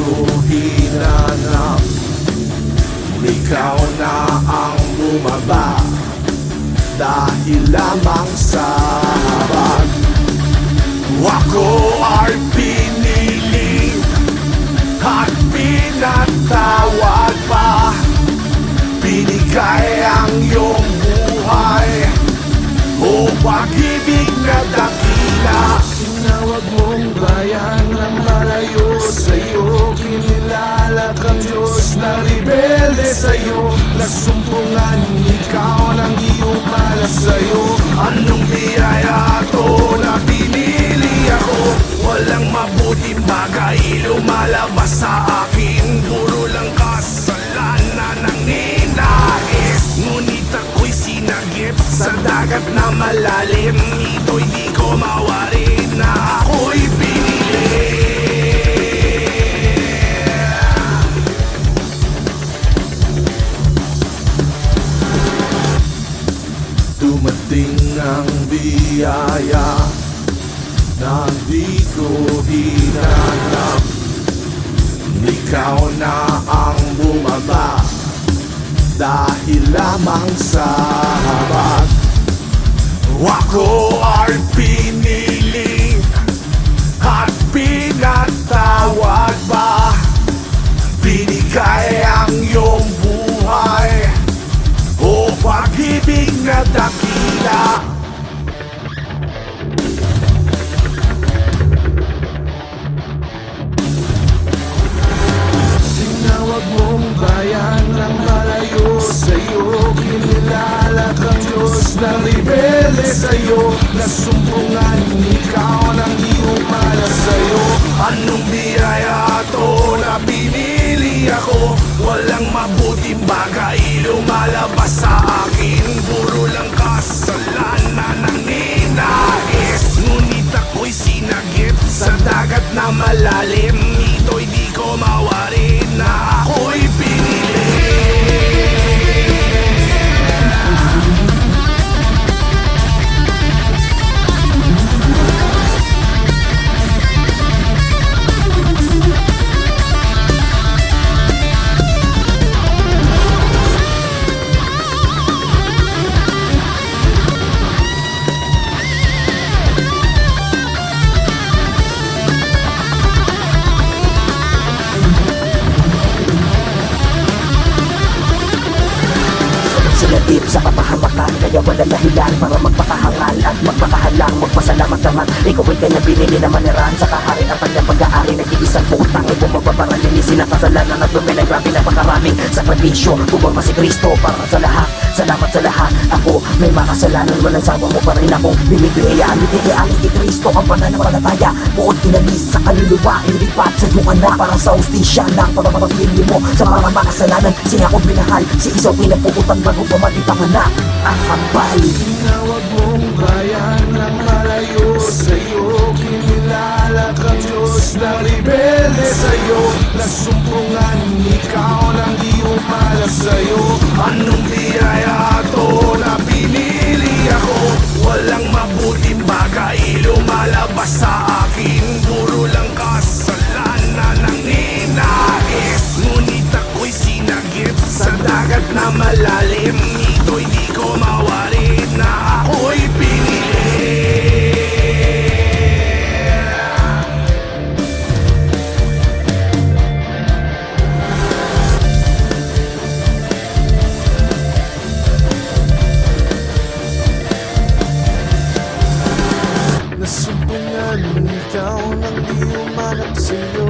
ko hinanap. Ikaw na ang bumaba dahil lamang sa habag. Ako ay pinili at pinatawad pa. Binigay ang iyong buhay, o pag-ibig na dakila. Tinawag mong bayan ng malayo sa'yo. Kinilala kang Diyos na rebelde sa'yo. Nasumpungan ikaw ng iyong malas sa'yo. Anong biyaya to na pinili ako? Walang mabuting bagay lumalabas sa akin. Puro lang kasalanan ang ninais. Ngunit ako'y sinagip sa dagat na malalim. Ito'y di ko mawarin na ako'y pinili. Dumating ang biyaya na di ko hinanap. Ikaw na ang bumaba dahil lamang sa habag. Ako ay pinili at pinatawad pa. Binigay ang iyong buhay, o pag-ibig na dakila. Tinawag mong bayan ng malayo sa'yo. Kinilala kang Diyos na rebelde sa'yo. Nasumpungan ikaw ng iyong malas sa'yo. Anong biyaya to na pinili ako? Walang mabuting bagay lumalabas sa akin. Puro lang kasalanan ang ninais. Ngunit ako'y sinagip sa dagat na malalim. Ito'y di ko mawarin na ako'y pinili. Sinatip sa kapahamakan, kaya wala dahilan para magpakahangal at magpakahalang. Magpasalamat naman, ikaw ay kanya binili na maniran sa kahari ang kanyang pag-aari. Nag-iisang putang ay bumababaralinisin ang kasalanan at lumilay grabe na pagkaraming sakripisyo. Bumaba si Kristo para sa lahat, salamat sa lahat. Ako may makasalanan, walang sawa mo pa rin akong binibigay. Alin kay Kristo ang pananampalataya. Buod kinalis sa kaluluwa, ilipat sa iyong anak. Parang sa ustisya ng pagpapagpili mo sa mga makasalanan. Siya akong binahal, si isaw pinapukutan bago pamatitang anak ang kapal. Tinawag mong bayan ng malayo sa'yo. Kinilala kang Diyos na rebelde sa'yo. Nasumpungan ikaw ng iyong malas sa'yo. Anong biyaya to na pinili ako? Walang mabuting bagay lumalabas sa akin. Puro lang kasalanan ang ninais. Ngunit ako'y sinagip sa dagat na malalim. Ito'y di ko mawarin na ako'y pinili. Nasumpungan ikaw ng di umanap sa'yo.